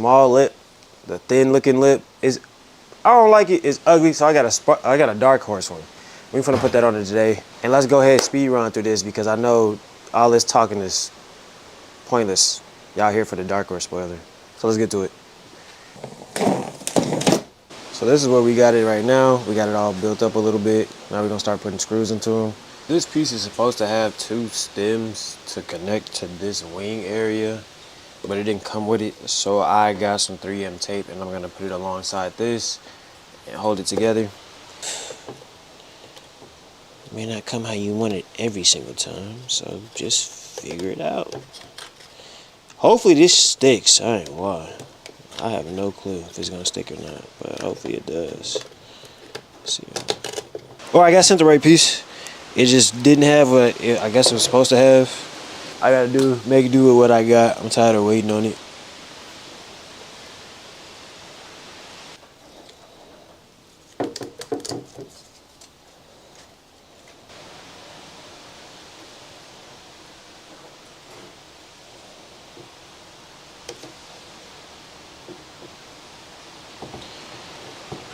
small lip, the thin looking lip is, I don't like it. It's ugly, so I got a Darkhorse one. We're gonna put that on it today, and let's go ahead and speed run through this because I know all this talking is pointless. Y'all here for the Darkhorse spoiler, so let's get to it. So this is where we got it right now. We got it all built up a little bit. Now we're gonna start putting screws into them. This piece is supposed to have 2 stems to connect to this wing area, but it didn't come with it. So I got some 3M tape and I'm gonna put it alongside this and hold it together. It may not come how you want it every single time, so just figure it out. Hopefully this sticks, I ain't lying. I have no clue if it's gonna stick or not, but hopefully it does. Let's see. Oh, I got sent the right piece. It just didn't have what I guess it was supposed to have. I gotta make do with what I got. I'm tired of waiting on it.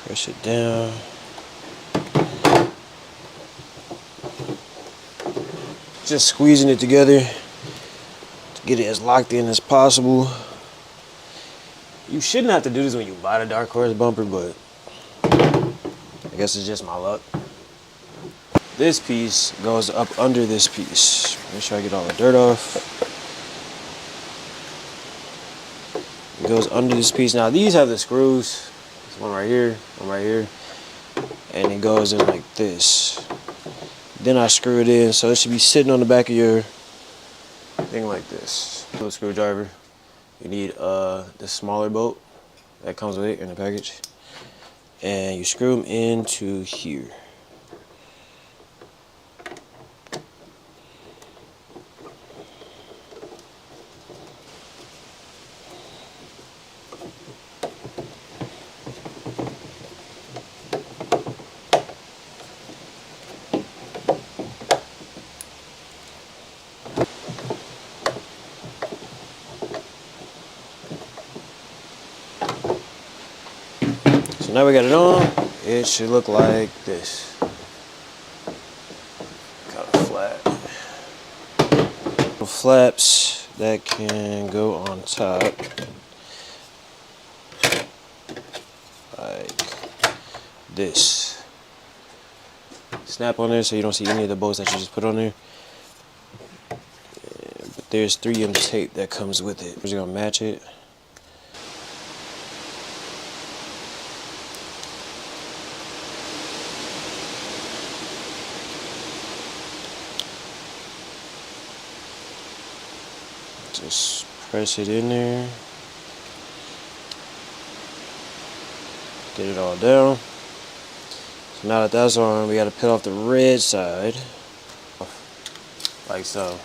Press it down. Just squeezing it together to get it as locked in as possible. You shouldn't have to do this when you buy the Darkhorse bumper, but I guess it's just my luck. This piece goes up under this piece. Make sure I get all the dirt off. It goes under this piece. Now these have the screws. There's one right here, one right here, and it goes in like this. Then I screw it in, so it should be sitting on the back of your thing like this. Little screwdriver. You need the smaller bolt that comes with it in the package, and you screw them into here. So now we got it on. It should look like this. Kind of flat. Little flaps that can go on top, like this. Snap on there so you don't see any of the bolts that you just put on there. Yeah, but there's 3M tape that comes with it. We're just gonna match it. Just press it in there. Get it all down. So now that that's on, we got to peel off the red side, like so.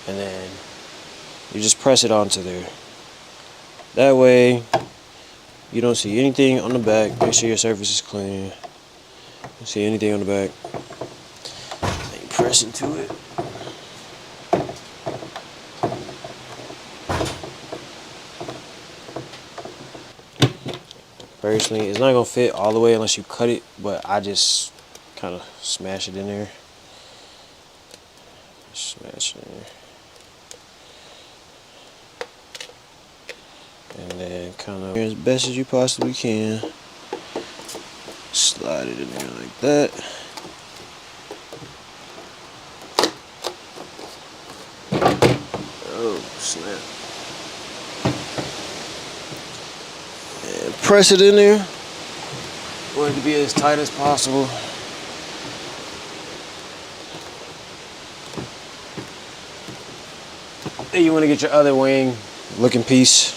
And then you just press it onto there. That way, you don't see anything on the back. Make sure your surface is clean. Don't see anything on the back. Then you press into it. Personally, it's not gonna fit all the way unless you cut it, but I just kind of smash it in there. Smash it in there. And then kind of as best as you possibly can. Slide it in there like that. Oh, snap. Press it in there. Want it to be as tight as possible. Then you want to get your other wing looking piece,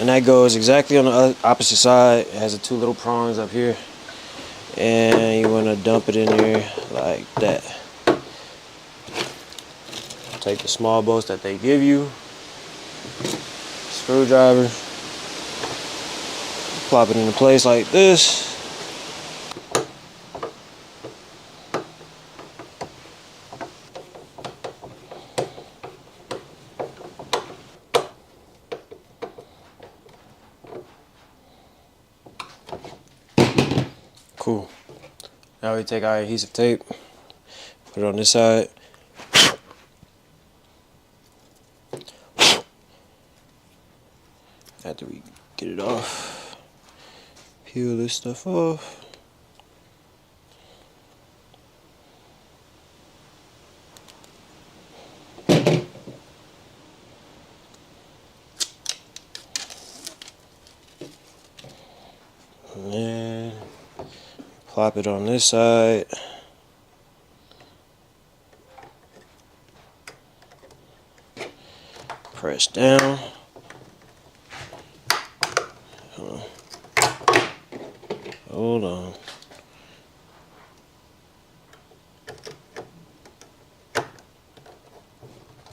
and that goes exactly on the opposite side. It has the 2 little prongs up here, and you want to dump it in there like that. Take the small bolts that they give you, screwdriver. Plop it into place like this. Cool. Now we take our adhesive tape, put it on this side. After we get it off, peel this stuff off. And then plop it on this side. Press down. Hold on.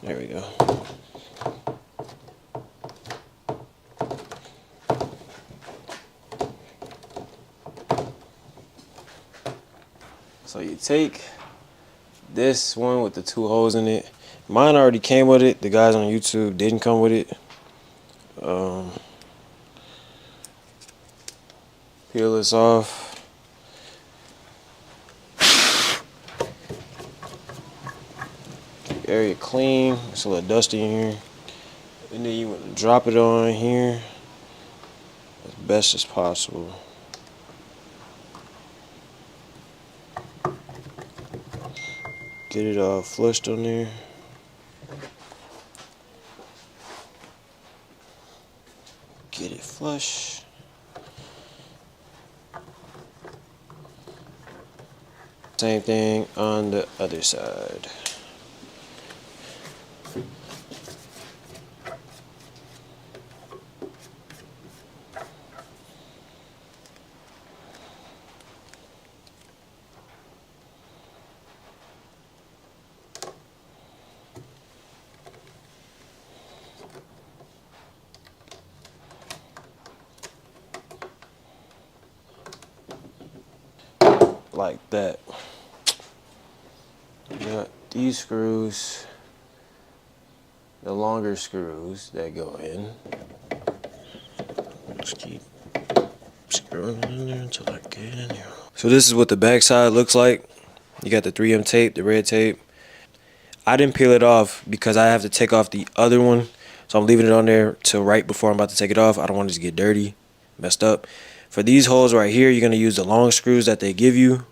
There we go. So you take this one with the 2 holes in it. Mine already came with it. The guys on YouTube didn't come with it. Peel this off. Area clean. It's a little dusty in here. And then you want to drop it on here as best as possible. Get it all flushed on there. Get it flush. Same thing on the other side. Like that. You got these screws, the longer screws that go in. Just keep screwing it in there until I get it in there. So this is what the back side looks like. You got the 3M tape, the red tape. I didn't peel it off because I have to take off the other one. So I'm leaving it on there till right before I'm about to take it off. I don't want it to get dirty, messed up. For these holes right here, you're going to use the long screws that they give you.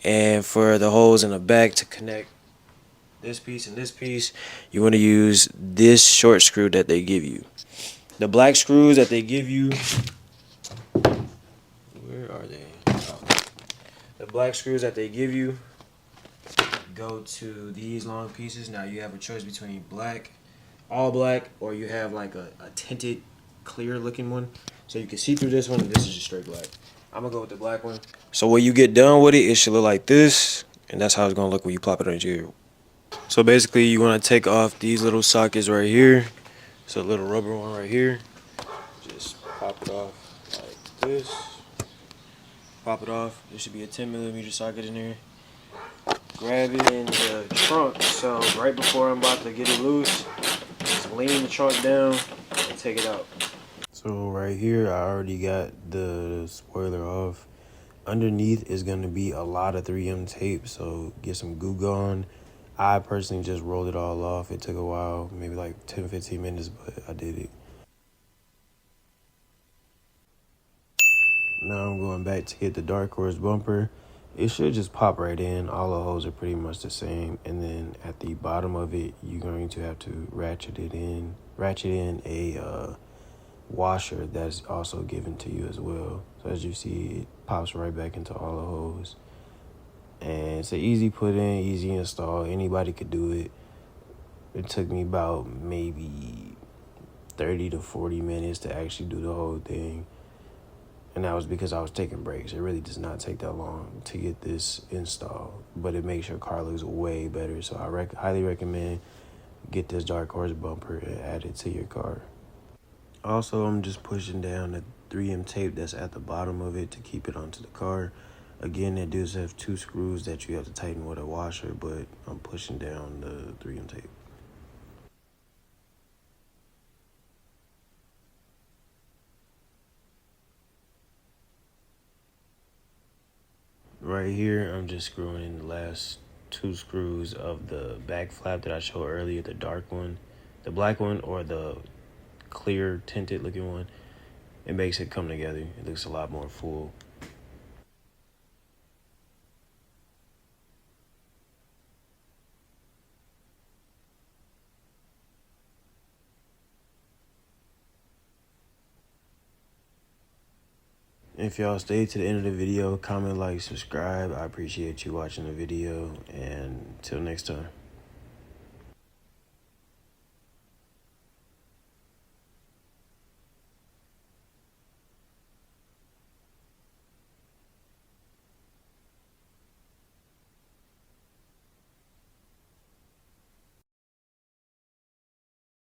And for the holes in the back to connect this piece and this piece, you want to use this short screw that they give you. The black screws that they give you, where are they? Oh. The black screws that they give you go to these long pieces. Now you have a choice between black, all black, or you have like a tinted clear looking one. So you can see through this one, and this is just straight black. I'm gonna go with the black one. So when you get done with it, it should look like this, and that's how it's gonna look when you plop it on your. So basically, you want to take off these little sockets right here. So a little rubber one right here. Just pop it off like this. Pop it off. There should be a 10mm socket in there. Grab it in the trunk. So right before I'm about to get it loose, just lean the trunk down and take it out. So right here, I already got the spoiler off. Underneath is going to be a lot of 3M tape, so get some glue gun. I personally just rolled it all off. It took a while, maybe like 10-15 minutes, but I did it. Now I'm going back to get the Darkhorse bumper. It should just pop right in. All the holes are pretty much the same. And then at the bottom of it, you're going to have to ratchet in a washer that's also given to you as well. So as you see, it pops right back into all the holes. And it's an easy put in, easy install. Anybody could do it. It took me about maybe 30 to 40 minutes to actually do the whole thing. And that was because I was taking breaks. It really does not take that long to get this installed, but it makes your car looks way better. So I highly recommend get this Darkhorse bumper and add it to your car. Also, I'm just pushing down the 3M tape that's at the bottom of it to keep it onto the car. Again, it does have 2 screws that you have to tighten with a washer, but I'm pushing down the 3M tape. right here, I'm just screwing in the last 2 screws of the back flap that I showed earlier, the dark one, the black one, or the clear tinted looking one. It makes it come together. It looks a lot more full. If y'all stayed to the end of the video, comment, like, subscribe. I appreciate you watching the video, and till next time.